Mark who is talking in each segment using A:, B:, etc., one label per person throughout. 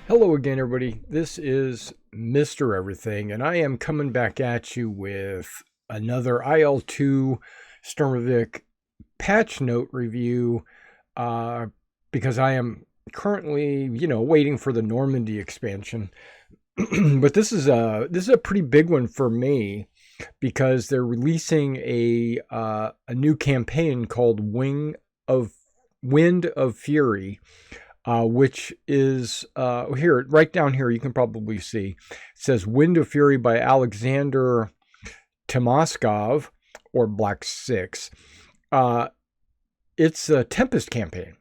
A: Hello again, everybody. This is Mr. Everything, and I am coming back at you with another IL-2 Sturmovik patch note review uh, because I am currently, waiting for the Normandy expansion. But this is a pretty big one for me because they're releasing a new campaign called of Wind of Fury, which is here, right down here. You can probably see it says Wind of Fury by Alexander Timoskov, or Black Six. Uh, it's a Tempest campaign.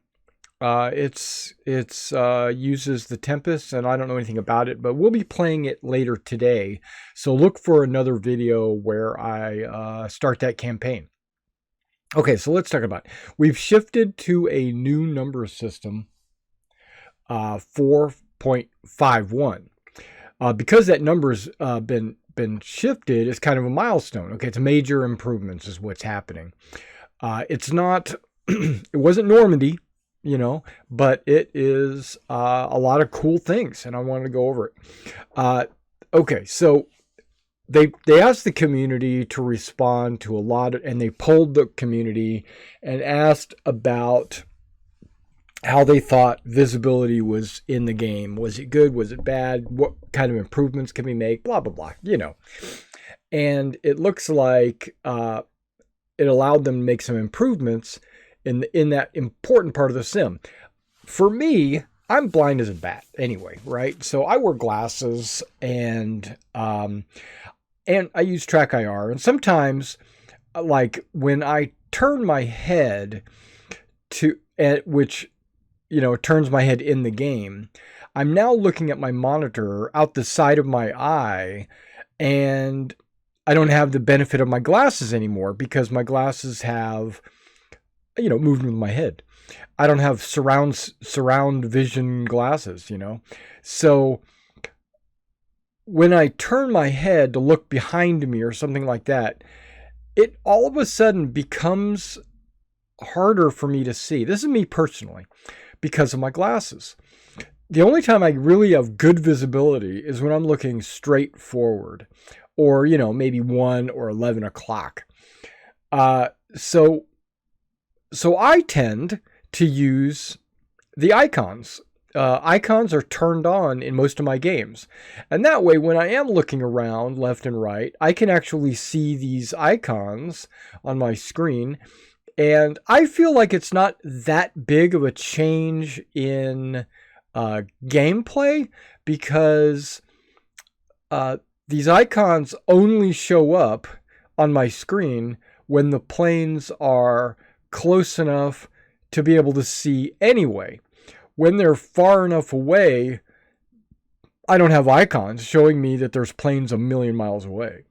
A: It's uses the Tempest, and I don't know anything about it, but we'll be playing it later today. So look for another video where I start that campaign. Okay, so let's talk about it. We've shifted to a new number system, 4.51. Because that number's been shifted, it's kind of a milestone. Okay, it's major improvements is what's happening. It's not, it wasn't Normandy, but it is a lot of cool things, and I wanted to go over it. Okay, so they asked the community to respond to a lot of, and they polled the community and asked about how they thought visibility was in the game. Was it good? Was it bad? What kind of improvements can we make? Blah, blah, blah, And it looks like it allowed them to make some improvements in that important part of the sim. For me, I'm blind as a bat anyway, right? So I wear glasses and I use track IR. And sometimes, like when I turn my head which it turns my head in the game, I'm now looking at my monitor out the side of my eye, and I don't have the benefit of my glasses anymore because my glasses have, moved with my head. I don't have surround vision glasses, So when I turn my head to look behind me or something like that, it all of a sudden becomes harder for me to see. This is me personally, because of my glasses. The only time I really have good visibility is when I'm looking straight forward, or maybe 1 or 11 o'clock. So I tend to use the icons. Icons are turned on in most of my games, and that way, when I am looking around left and right, I can actually see these icons on my screen. And I feel like it's not that big of a change in gameplay, because these icons only show up on my screen when the planes are close enough to be able to see anyway. When they're far enough away, I don't have icons showing me that there's planes a million miles away.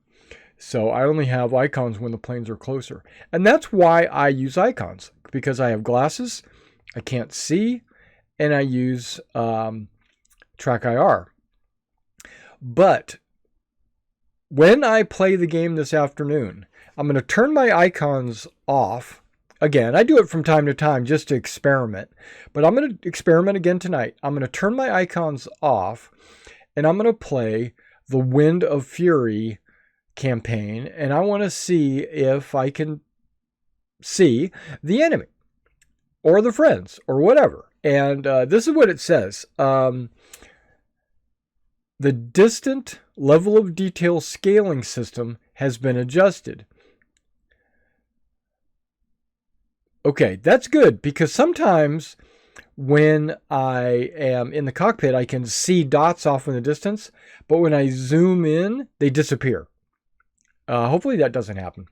A: So I only have icons when the planes are closer. And that's why I use icons, because I have glasses, I can't see, and I use track IR. But when I play the game this afternoon, I'm going to turn my icons off. Again, I do it from time to time just to experiment. But I'm going to experiment again tonight. I'm going to turn my icons off, and I'm going to play the Wind of Fury campaign, and I want to see if I can see the enemy or the friends or whatever. And this is what it says. The distant level of detail scaling system has been adjusted. Okay, that's good, because sometimes when I am in the cockpit, I can see dots off in the distance, but when I zoom in, they disappear. Hopefully that doesn't happen.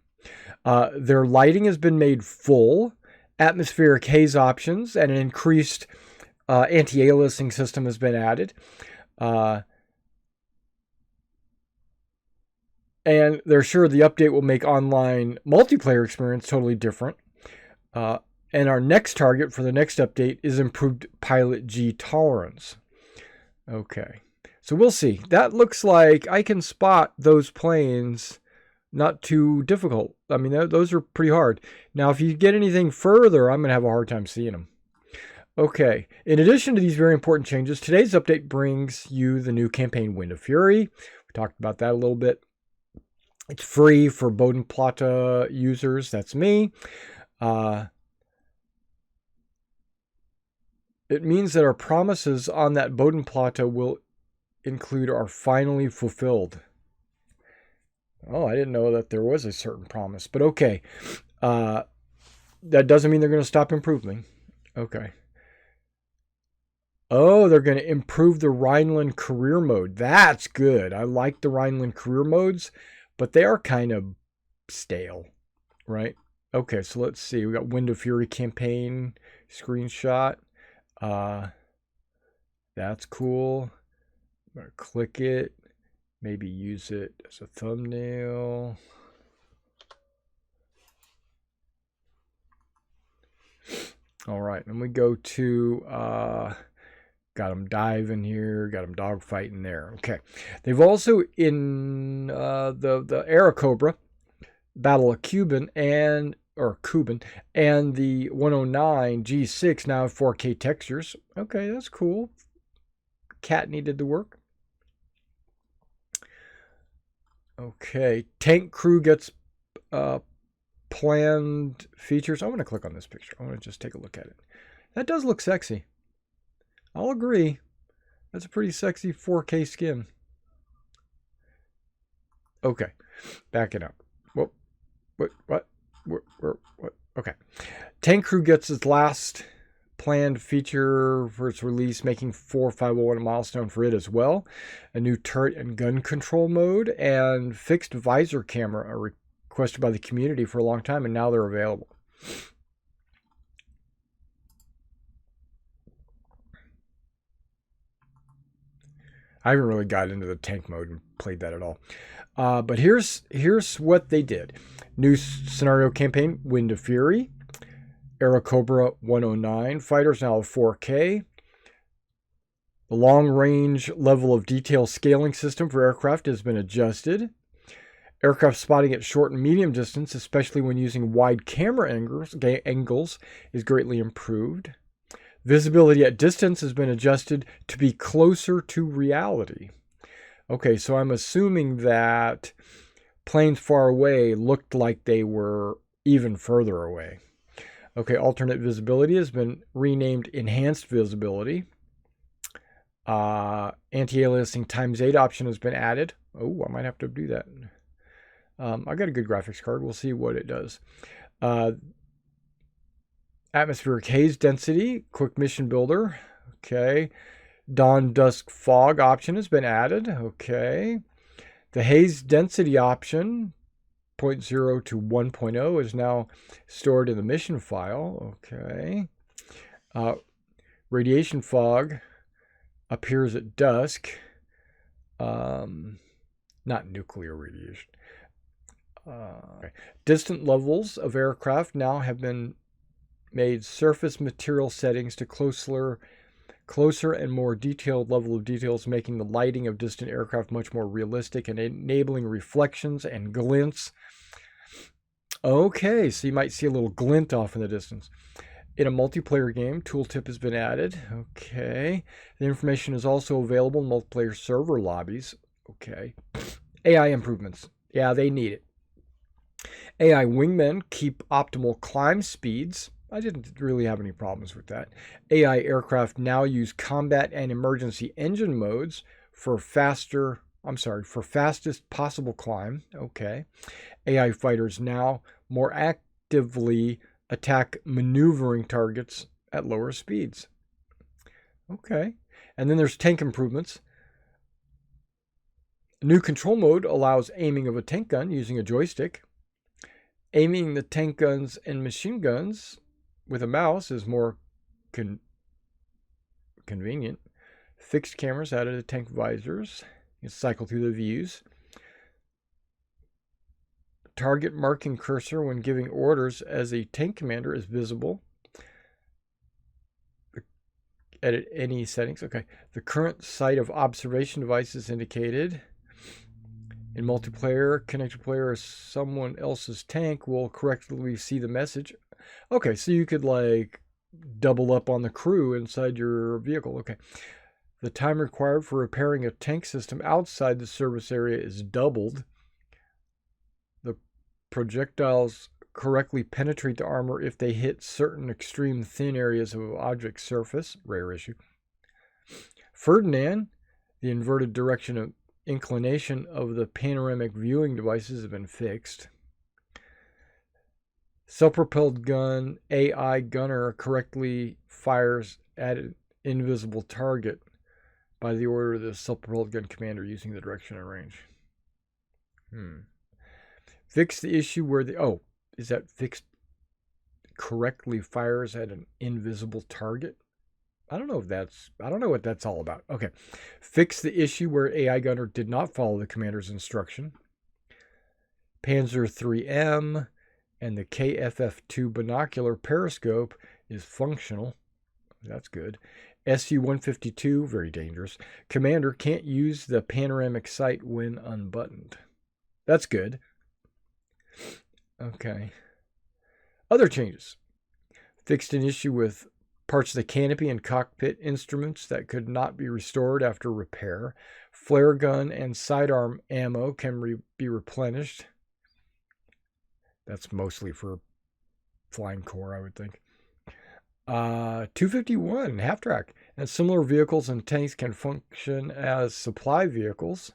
A: Their lighting has been made full, atmospheric haze options, and an increased anti-aliasing system has been added. And they're sure the update will make online multiplayer experience totally different. And our next target for the next update is improved pilot G tolerance. Okay, so we'll see. That looks like I can spot those planes. Not too difficult. I mean, those are pretty hard. Now, if you get anything further, I'm going to have a hard time seeing them. Okay, in addition to these very important changes, today's update brings you the new campaign Wind of Fury. We talked about that a little bit. It's free for Bodenplatte users. That's me. It means that our promises on that Bodenplatte will include are finally fulfilled. Oh, I didn't know that there was a certain promise, but okay. That doesn't mean they're going to stop improving. Okay. Oh, they're going to improve the Rhineland career mode. That's good. I like the Rhineland career modes, but they are kind of stale, right? Okay, so let's see. We got Wind of Fury campaign screenshot. That's cool. I'm going to click it. Maybe use it as a thumbnail. All right, and we go to got them diving here, got them dogfighting there. Okay, they've also in the Aerocobra, Battle of Cuban and the 109 G6 now have 4K textures. Okay, that's cool. Kattni did the work. Okay, tank crew gets planned features. I'm going to click on this picture. I want to just take a look at it. That does look sexy. I'll agree. That's a pretty sexy 4K skin. Okay, back it up. What? Okay. Tank Crew gets its last planned feature for its release, making 4501 a milestone for it as well. A new turret and gun control mode and fixed visor camera are requested by the community for a long time, and now they're available. I haven't really got into the tank mode and played that at all. But here's what they did. New scenario campaign, Wind of Fury. Aerocobra 109 fighters now 4K. The long-range level of detail scaling system for aircraft has been adjusted. Aircraft spotting at short and medium distance, especially when using wide camera angles, is greatly improved. Visibility at distance has been adjusted to be closer to reality. Okay, so I'm assuming that planes far away looked like they were even further away. Okay, alternate visibility has been renamed enhanced visibility. Anti-aliasing ×8 option has been added. Oh, I might have to do that. I got a good graphics card. We'll see what it does. Atmospheric haze density, quick mission builder. Okay. Dawn dusk fog option has been added. Okay. The haze density option, 0.0 to 1.0, is now stored in the mission file. Okay. Radiation fog appears at dusk. Not nuclear radiation. Okay. Distant levels of aircraft now have been made surface material settings to closer and more detailed level of details, making the lighting of distant aircraft much more realistic and enabling reflections and glints. Okay, so you might see a little glint off in the distance. In a multiplayer game, tooltip has been added. Okay. The information is also available in multiplayer server lobbies. Okay. AI improvements. Yeah, they need it. AI wingmen keep optimal climb speeds. I didn't really have any problems with that. AI aircraft now use combat and emergency engine modes for fastest possible climb. Okay. AI fighters now more actively attack maneuvering targets at lower speeds. Okay. And then there's tank improvements. New control mode allows aiming of a tank gun using a joystick. Aiming the tank guns and machine guns with a mouse is more convenient. Fixed cameras added to tank visors. You cycle through the views. Target marking cursor when giving orders as a tank commander is visible. Edit any settings. Okay. The current site of observation device is indicated. In multiplayer, connected player or someone else's tank will correctly see the message. Okay, so you could like double up on the crew inside your vehicle. Okay. The time required for repairing a tank system outside the service area is doubled. The projectiles correctly penetrate the armor if they hit certain extreme thin areas of an object surface. Rare issue. Ferdinand, the inverted direction of inclination of the panoramic viewing devices have been fixed. Self-propelled gun AI gunner correctly fires at an invisible target by the order of the self-propelled gun commander using the direction and range. Fix the issue where the is that fixed correctly fires at an invisible target? I don't know what that's all about. Okay. Fix the issue where AI gunner did not follow the commander's instruction. Panzer 3M and the KFF2 binocular periscope is functional. That's good. SU-152, very dangerous. Commander can't use the panoramic sight when unbuttoned. That's good. Okay. Other changes. Fixed an issue with parts of the canopy and cockpit instruments that could not be restored after repair. Flare gun and sidearm ammo can be replenished. That's mostly for flying corps, I would think. 251 half track and similar vehicles and tanks can function as supply vehicles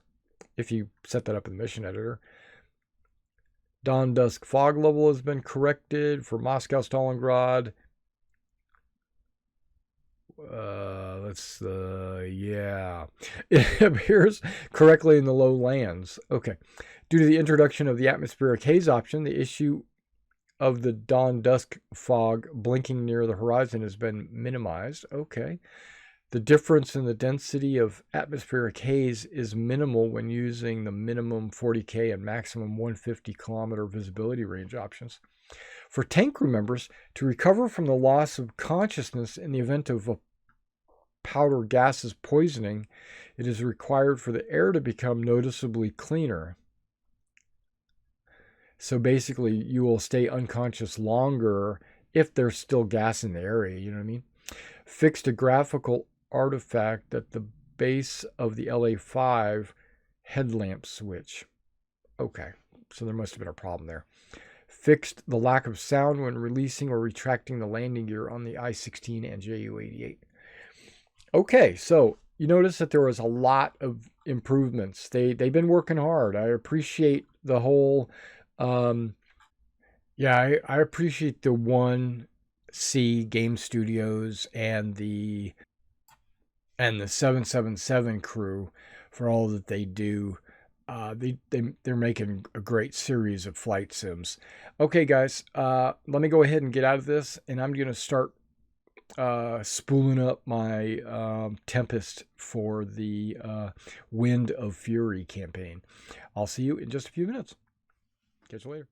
A: if you set that up in the mission editor. Dawn dusk fog level has been corrected for Moscow, Stalingrad. Yeah. It appears correctly in the low lands. Okay. Due to the introduction of the atmospheric haze option, the issue of the dawn dusk fog blinking near the horizon has been minimized. Okay. The difference in the density of atmospheric haze is minimal when using the minimum 40K and maximum 150 kilometer visibility range options. For tank crew members, to recover from the loss of consciousness in the event of a powder gases poisoning, it is required for the air to become noticeably cleaner. So basically, you will stay unconscious longer if there's still gas in the area, you know what I mean? Fixed a graphical artifact at the base of the LA5 headlamp switch. Okay, so there must have been a problem there. Fixed the lack of sound when releasing or retracting the landing gear on the I-16 and Ju-88. Okay, so you notice that there was a lot of improvements. They've been working hard. I appreciate the whole I appreciate the 1C Game Studios and the 777 crew for all that they do. They're making a great series of flight sims. Okay, guys, let me go ahead and get out of this, and I'm going to start spooling up my Tempest for the Wind of Fury campaign. I'll see you in just a few minutes. Catch you later.